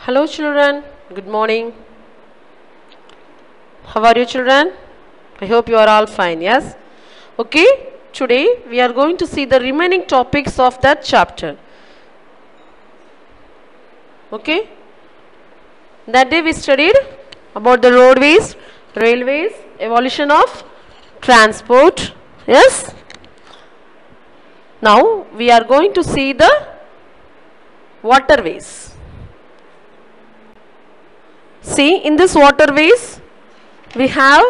Hello children, good morning. How are you children? I hope you are all fine, yes? Okay, today we are going to see the remaining topics of that chapter. Okay? That day we studied about the roadways, railways, evolution of transport, yes? Now we are going to see the waterways. See, in this waterways, we have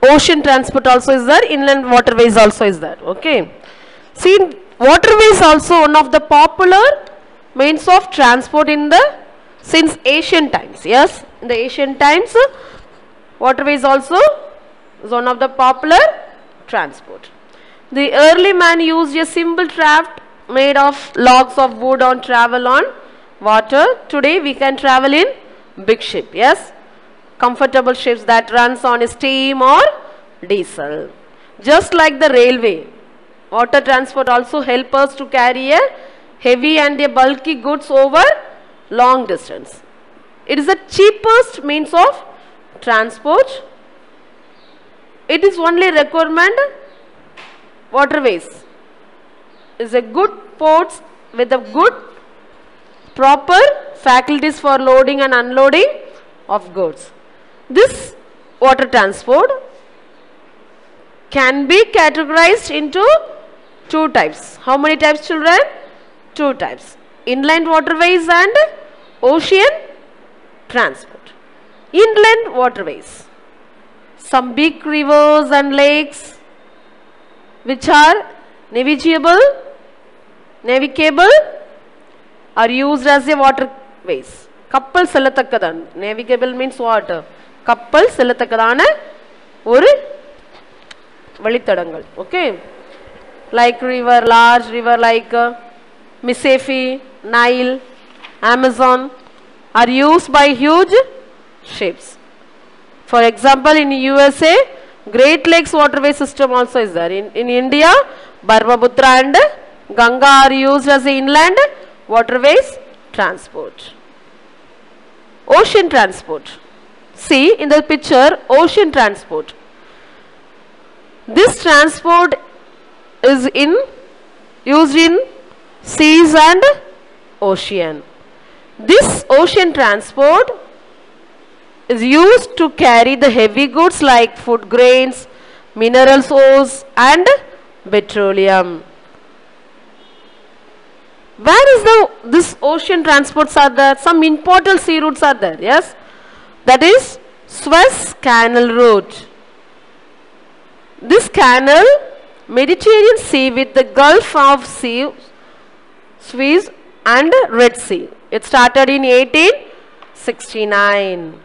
ocean transport also is there, inland waterways also is there, okay. See, waterways also one of the popular means of transport in the, since ancient times, yes. In the ancient times, waterways also is one of the popular transport. The early man used a simple craft made of logs of wood on travel on water. Today we can travel in big ship, yes, comfortable ships that runs on steam or diesel. Just like the railway, water transport also help us to carry a heavy and a bulky goods over long distance. It is the cheapest means of transport. It is only requirement waterways is a good ports with a good proper facilities for loading and unloading of goods. This water transport can be categorized into two types. How many types children? Two types. Inland waterways and ocean transport. Inland waterways. Some big rivers and lakes which are navigable are used as a waterways. Kappal sellathakkadan. Navigable means what? Kappal sellathakkadan oru valittadangal. Okay. Like river, large river like Mississippi, Nile, Amazon are used by huge ships. For example, in USA, Great Lakes waterway system also is there. In India, Brahmaputra and Ganga are used as a inland waterways transport. Ocean transport. See in the picture, ocean transport. This transport is used in seas and ocean. This ocean transport is used to carry the heavy goods like food grains, mineral ores and petroleum. Where is this ocean transports are there? Some important sea routes are there, yes. That is Suez Canal route. This canal, Mediterranean Sea with the Gulf of Suez and Red Sea. It started in 1869.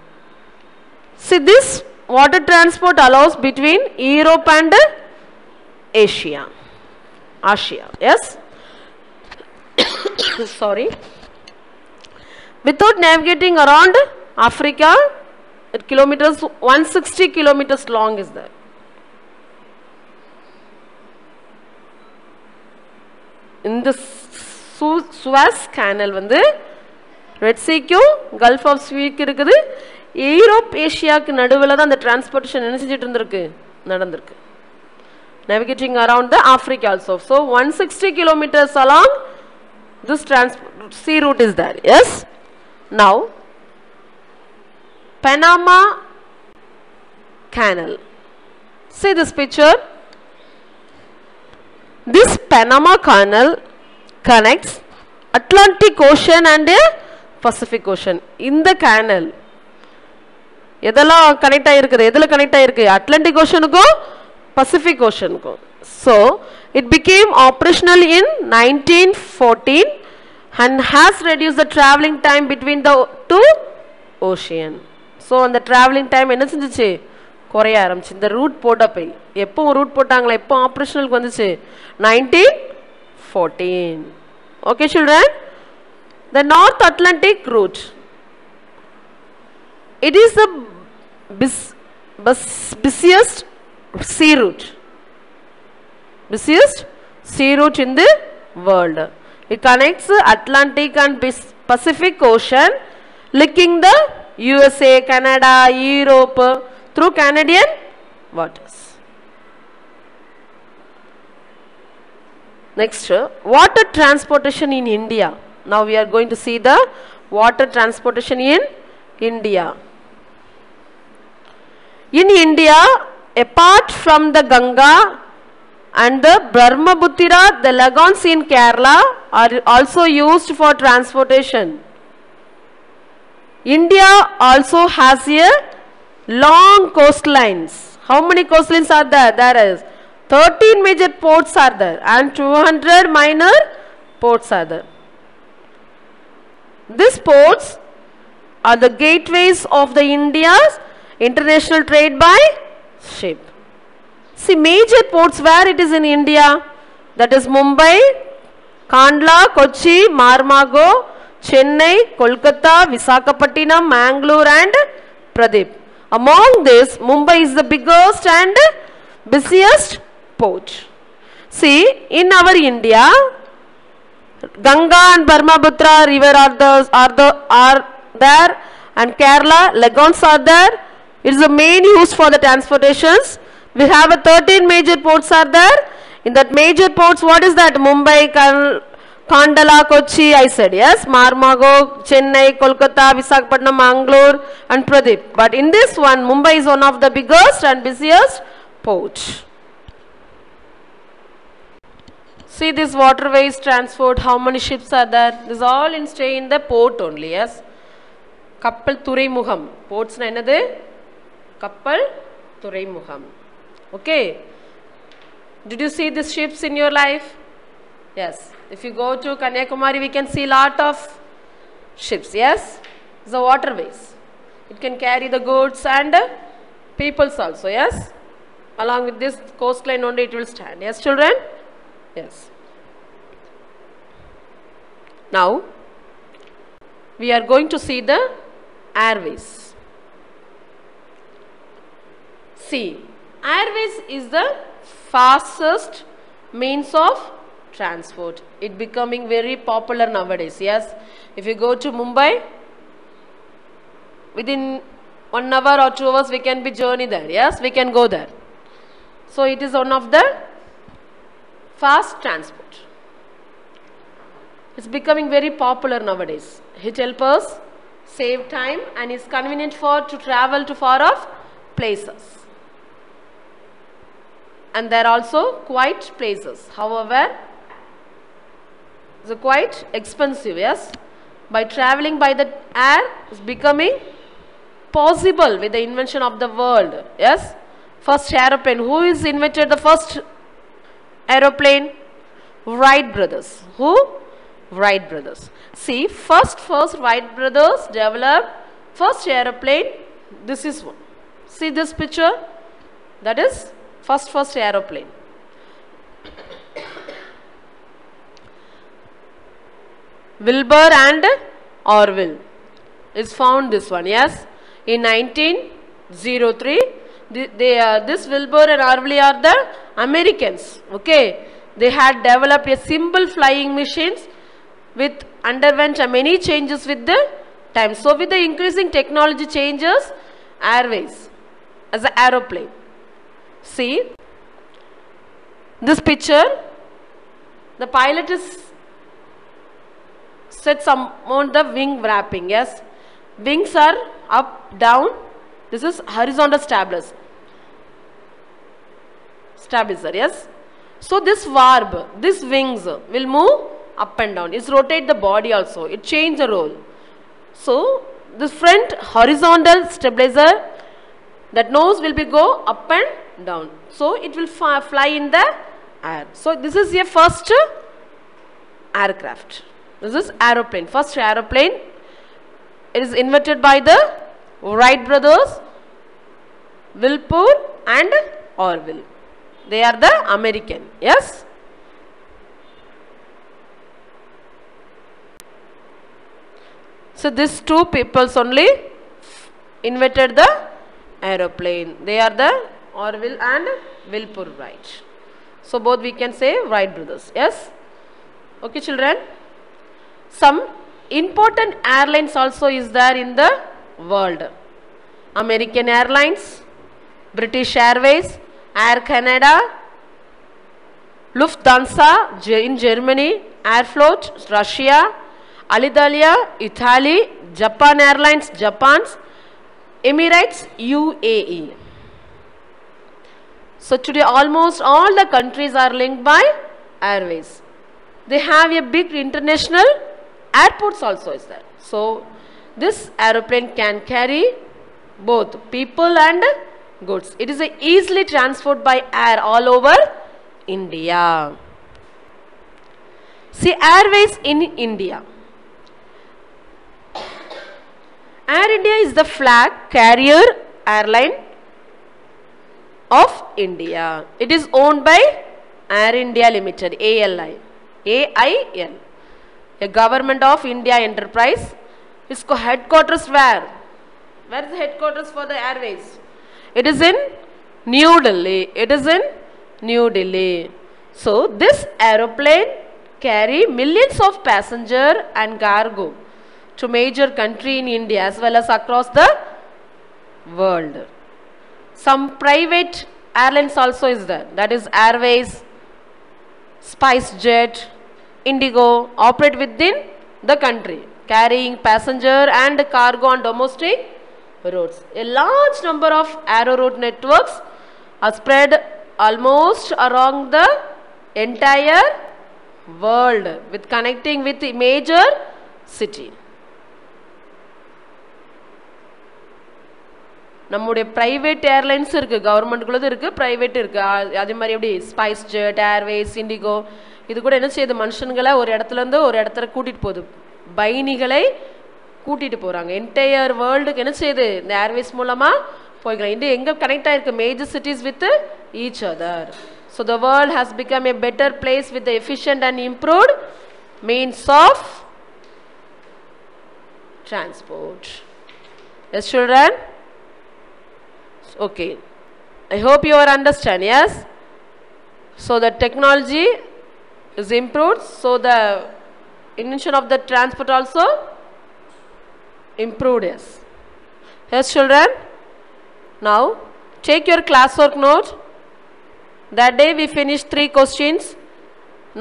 See, this water transport allows between Europe and Asia, yes. Sorry. Without navigating around Africa, kilometers 160 kilometers long is there. In the Suez Canal வந்து Red Sea க்கும் Gulf of Suez இருக்குது. Europe Asia க்கு நடுவுல தான் அந்த transportation என்ன செஞ்சிட்டு இருந்திருக்கு நடந்திருக்கு. Navigating around the Africa also. So 160 kilometers along this sea route is there, yes. Now Panama Canal. See this picture. This Panama Canal connects Atlantic Ocean and Pacific Ocean. In the canal எதெல்லாம் connect ஆயிருக்குது? எதுல connect ஆயிருக்கு? Atlantic Ocean க்கும் Pacific Ocean க்கும். So it became operational in 1914 and has reduced the traveling time between the two ocean. So on the traveling time என்ன செஞ்சுச்சு? குறைய ஆரம்பிச்சு. இந்த ரூட் போட்டப்ப எப்போ ரூட் போட்டாங்களா? எப்போ ஆபரேஷனலுக்கு வந்துச்சு? 1914. Okay children? The North Atlantic route. It is the busiest sea route. Busiest sea route in the world. It connects Atlantic and Pacific Ocean, linking the USA, Canada, Europe through Canadian waters. Next, water transportation in India. Now we are going to see the water transportation in India. In India, apart from the Ganga and the Brahmaputra, the lagoons in Kerala are also used for transportation. India also has a long coastlines. How many coastlines are there? There is 13 major ports are there and 200 minor ports are there. These ports are the gateways of the India's international trade by ship. See, major ports where it is in India, that is Mumbai, Kandla, Kochi, Marmago, Chennai, Kolkata, Visakhapatnam, Mangalore and Pradeep. Among this, Mumbai is the biggest and busiest port. See, in our India, Ganga and Brahmaputra river are there, and Kerala lagoons are there. It is the main use for the transportations. We have a 13 major ports are there. In that major ports, what is that? Mumbai, Kandala, Kochi, I said, yes. Marmago, Chennai, Kolkata, Visakhapatnam, Mangalore and Pradeep. But in this one, Mumbai is one of the biggest and busiest ports. See this waterways transport, how many ships are there? This all in stay in the port only, yes. Kappal Thuraimukham. Ports na enadhu? Kappal Thuraimukham. Okay. Did you see these ships in your life? Yes. If you go to Kanyakumari, we can see lot of ships, yes. The waterways. It can carry the goods and peoples also, yes. Along with this coastline only it will stand. Yes, children? Yes. Now, we are going to see the airways. See, airways is the fastest means of transport. It becoming very popular nowadays, yes. If you go to Mumbai, within 1 hour or 2 hours we can be journey there, yes, we can go there. So, it is one of the fast transport. It's becoming very popular nowadays. It helps us save time and is convenient to travel to far off places. And there are also quiet places. However, it's quite expensive, yes. By traveling by the air is becoming possible with the invention of the world, yes. First aeroplane. Who is invented the first aeroplane? Wright brothers. Who? Wright brothers. See, first Wright brothers developed first aeroplane. This is one. See this picture? That is first aeroplane. Wilbur and Orville is found this one, yes. In 1903, this Wilbur and Orville are the Americans, okay. They had developed a simple flying machines with underwent many changes with the time. So, with the increasing technology changes, airways as an aeroplane. See, this picture, the pilot is set some on the wing wrapping, yes. Wings are up, down. This is horizontal stabilizer, yes. So, this warp, these wings will move up and down. It rotate the body also. It change the role. So, the front horizontal stabilizer, that nose will be go up and down. So, it will fly in the air. So, this is a first aircraft. This is aeroplane. First aeroplane. It is invented by the Wright brothers, Wilbur and Orville. They are the American, yes. So, these two peoples only invented the aeroplane. They are the Orville and Wilbur Wright. So, both we can say Wright brothers, yes. Okay, children. Some important airlines also is there in the world. American Airlines, British Airways, Air Canada, Lufthansa in Germany, Airflot, Russia, Alitalia, Italy, Japan Airlines, Japan's, Emirates, UAE. So today almost all the countries are linked by airways. They have a big international airports also is there. So this aeroplane can carry both people and goods. It is easily transported by air all over India. See, airways in India. Air India is the flag carrier airline of India. It is owned by Air India Limited, AIL, a government of India enterprise. Its headquarters where? Where is the headquarters for the airways? It is in New Delhi. It is in New Delhi. So this aeroplane carry millions of passenger and cargo to major country in India as well as across the world. Some private airlines also is there. That is Airways, SpiceJet, Indigo operate within the country, carrying passenger and cargo on domestic roads. A large number of aero route networks are spread almost around the entire world with connecting with the major city. நம்முடைய private airlines இருக்கு, government குள்ளது இருக்கு, private இருக்கு. அதே மாதிரி எப்படி spice jet, Airways, indigo இது கூட என்ன செய்யுது, மனுஷன்களை ஒரு இடத்துல இருந்து ஒரு இடத்துல கூட்டிட்டு போகுது, பயணிகளை கூட்டிட்டு போறாங்க. என்டையர் வேர்ல்டுக்கு என்ன செய்யுது, இந்த ஏர்வேஸ் மூலமா போய்க்கலாம். இந்தியா எங்க கனெக்ட் ஆயிருக்கு, major cities with each other. So the world has become a better place with efficient and improved means of transport. Yes, children? Okay. I hope you are understand. Yes? So the technology is improved. So the invention of the transport also improved. Yes. Yes, children? Now take your classwork note. That day we finished 3 questions.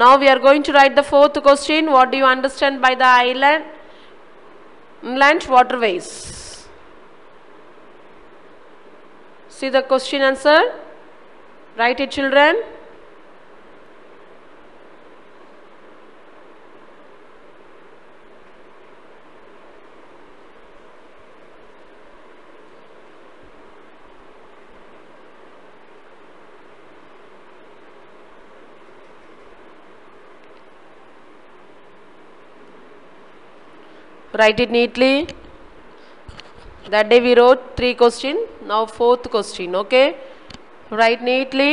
Now we are going to write the 4th question. What do you understand by the inland waterways? See the question answer. Write it, children. Write it neatly. That day we wrote 3 questions. Now 4th question. Okay. Write neatly.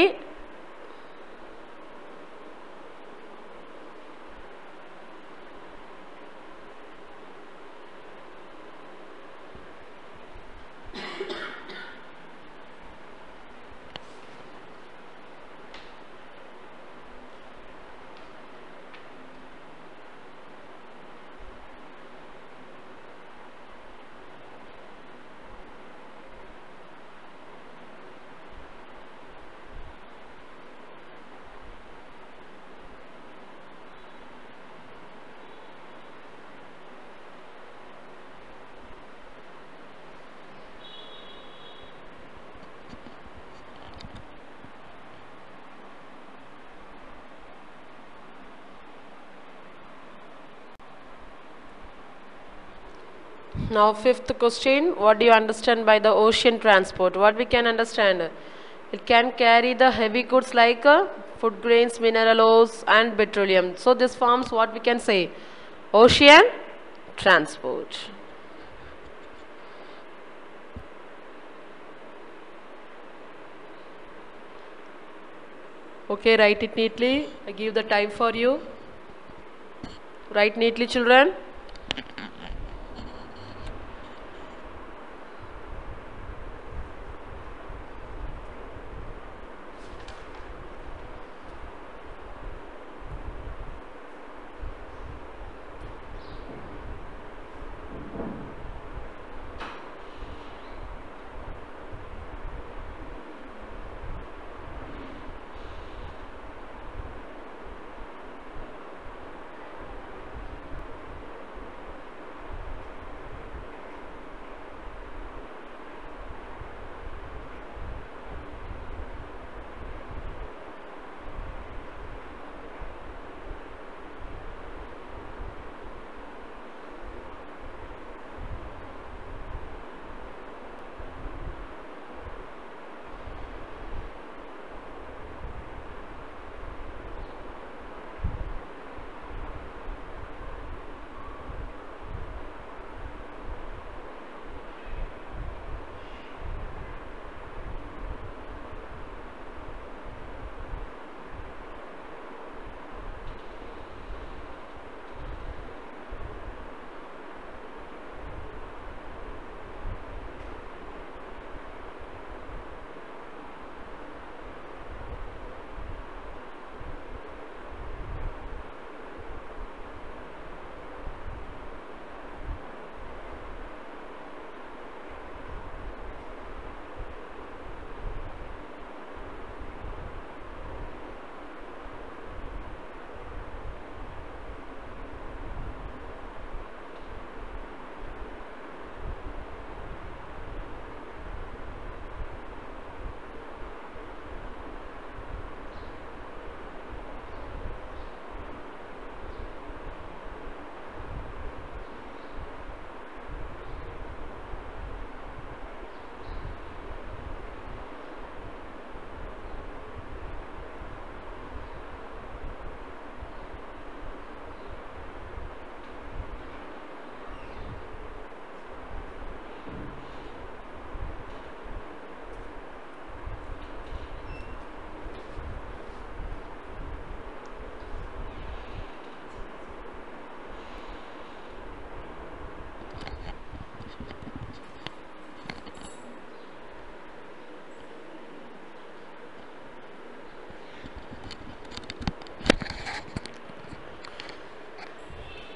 Now 5th question, what do you understand by the ocean transport? What we can understand? It can carry the heavy goods like food grains, mineral oils and petroleum. So this forms what we can say, ocean transport. Okay, write it neatly. I give the time for you. Write neatly, children.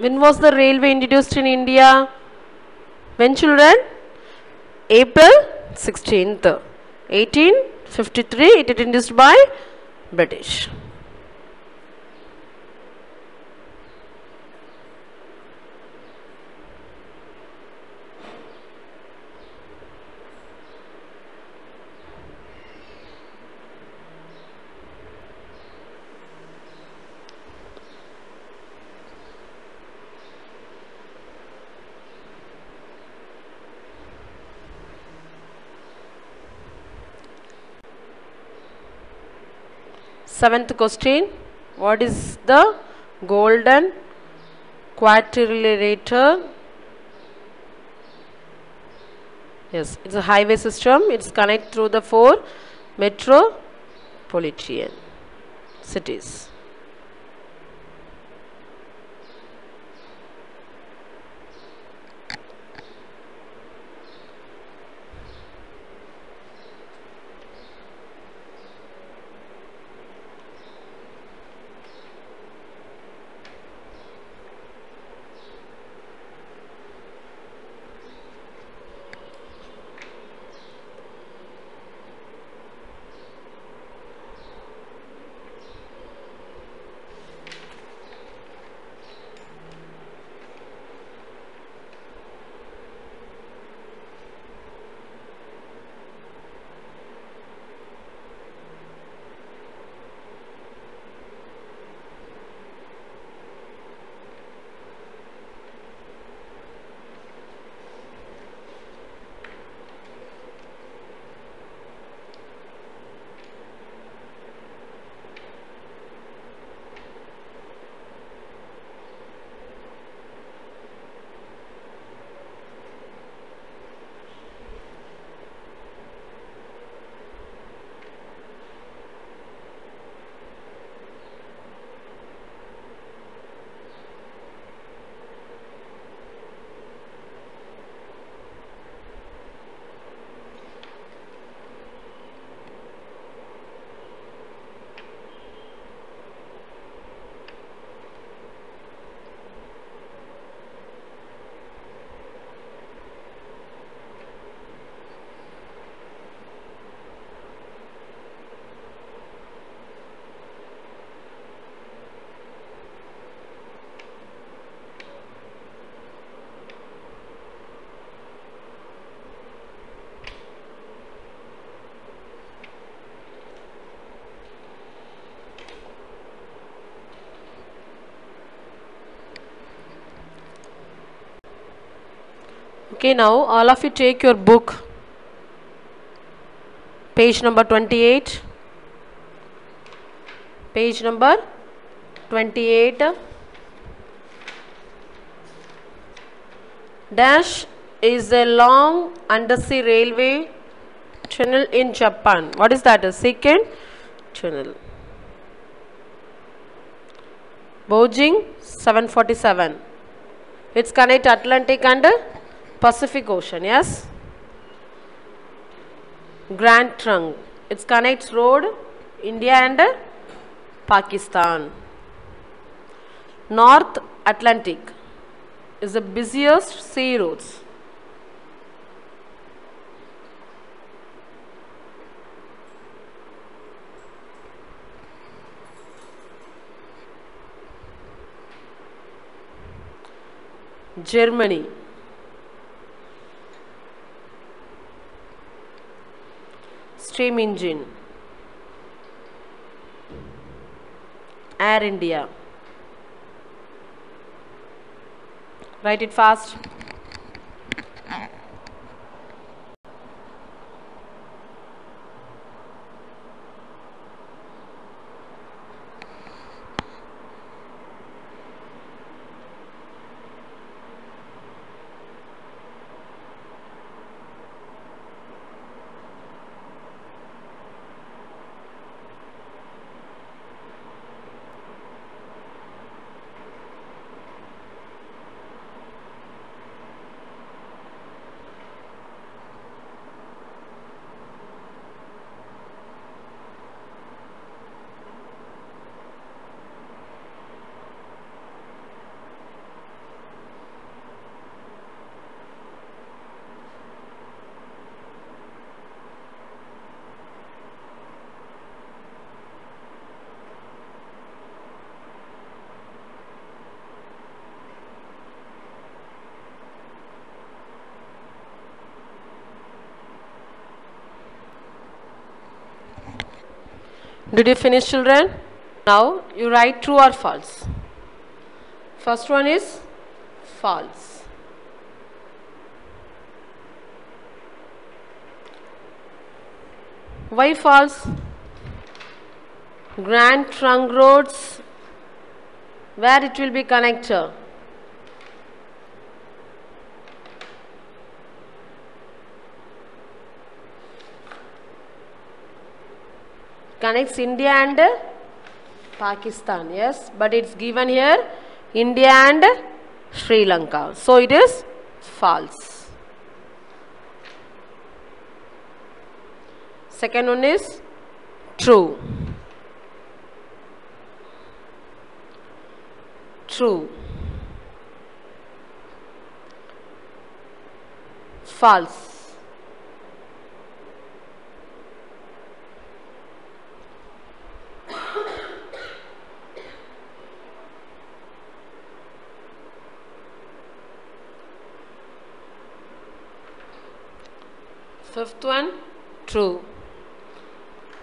When was the railway introduced in India? When, children? April 16th, 1853. It is introduced by British. Seventh question. What is the golden quadrilateral? Yes, it's a highway system. It's connected through the 4 metropolitan cities. Okay, now all of you take your book, page number 28. Page number 28. Dash is a long undersea railway tunnel in Japan. What is that? A second tunnel. Beijing 747. It's connect Atlantic and Pacific Ocean. Yes. Grand Trunk. It connects road India and Pakistan. North Atlantic is the busiest sea routes. Germany. Steam engine. Air India. Write it fast. Did you finish, children? Now you write true or false. First one is false. Why false? Grand trunk roads, where it will be connector? Connects India and Pakistan, yes, but it's given here India and Sri Lanka, so it is false. Second one is true. True. False. Fifth one, true.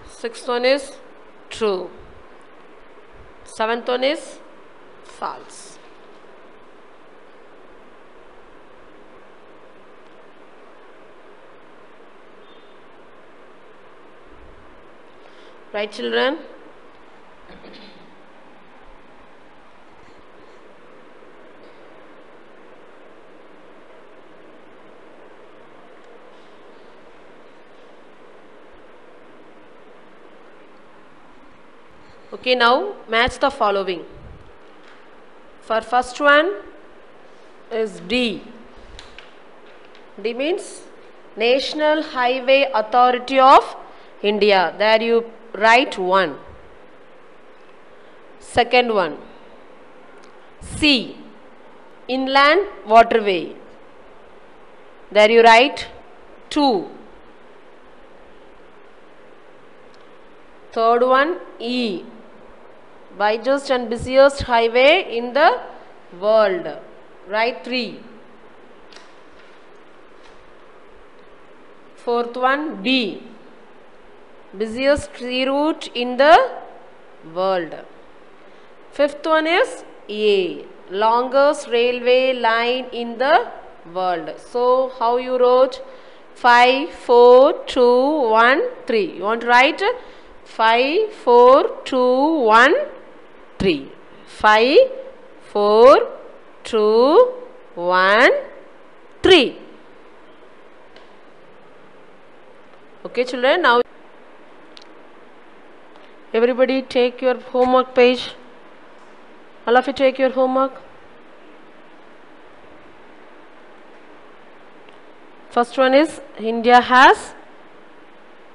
Sixth one is true. Seventh one is false. Right, children? Okay, now match the following. For first one is D. D means National Highway Authority of India. There you write 1. Second one, C. Inland Waterway. There you write 2. Third one, E. Widest and busiest highway in the world. Write 3. Fourth one, B. Busiest sea route in the world. Fifth one is A. Longest railway line in the world. So, how you wrote? 5, 4, 2, 1, 3. You want to write 5, 4, 2, 1, 3. 5, 4, 2, 1, 3. Okay, children, now everybody take your homework page. All of you take your homework. First one is India has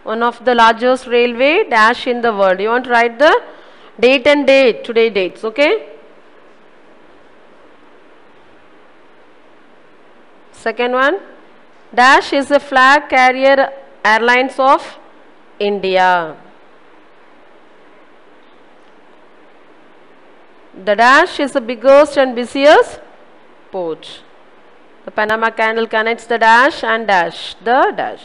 one of the largest railway dash in the world. You want to write the date and date, today dates, okay? Second one, dash is a flag carrier airlines of India. The dash is the biggest and busiest port. The Panama Canal connects the dash and dash, the dash.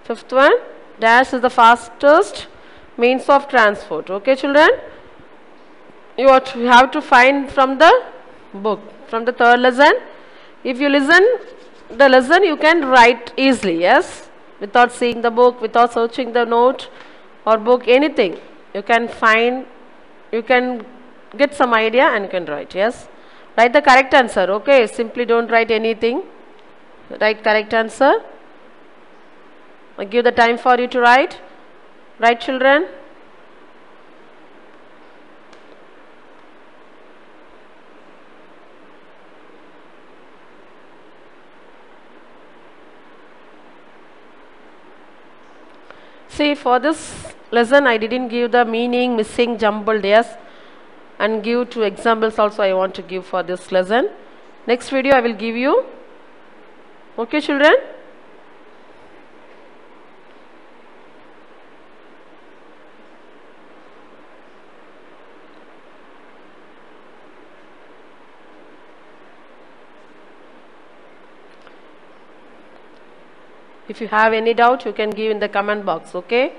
Fifth one, dash is the fastest means of transport. Okay, children? You have to find from the book, from the third lesson. If you listen the lesson, you can write easily, yes? Without seeing the book, without searching the note or book, anything. You can find, you can get some idea and you can write, yes? Write the correct answer, okay? Simply don't write anything. Write correct answer. I give the time for you to write. Right, children? See, for this lesson I didn't give the meaning, missing, jumbled, yes, and give 2 examples also I want to give for this lesson. Next video I will give you. Okay, children? If you have any doubt, you can give in the comment box, okay?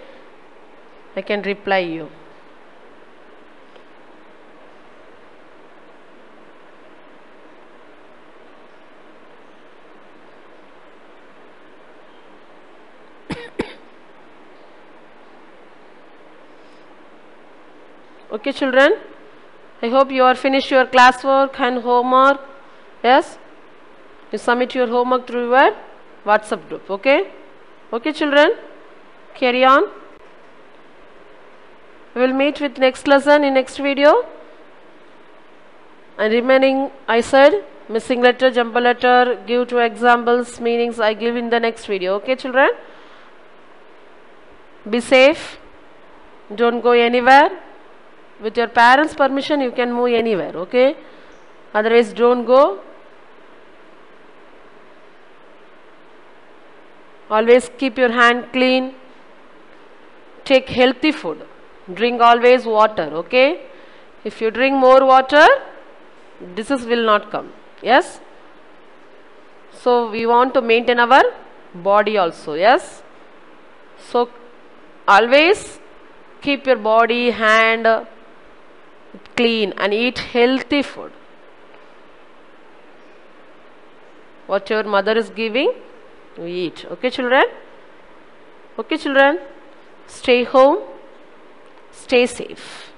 I can reply you. Okay, children, I hope you are finished your classwork and homework. Yes, you submit your homework through your WhatsApp group. Okay, okay, children, carry on. We will meet with next lesson in next video. And remaining, I said, missing letter, jumble letter, give 2 examples, meanings I give in the next video. Okay, children, be safe, don't go anywhere. With your parents' permission, you can move anywhere, okay? Otherwise, don't go. Always keep your hand clean. Take healthy food. Drink always water, okay? If you drink more water, disease will not come. Yes? So, we want to maintain our body also, yes? So, always keep your body, hand clean and eat healthy food. What your mother is giving, we eat. Okay, children? Okay, children? Stay home, stay safe.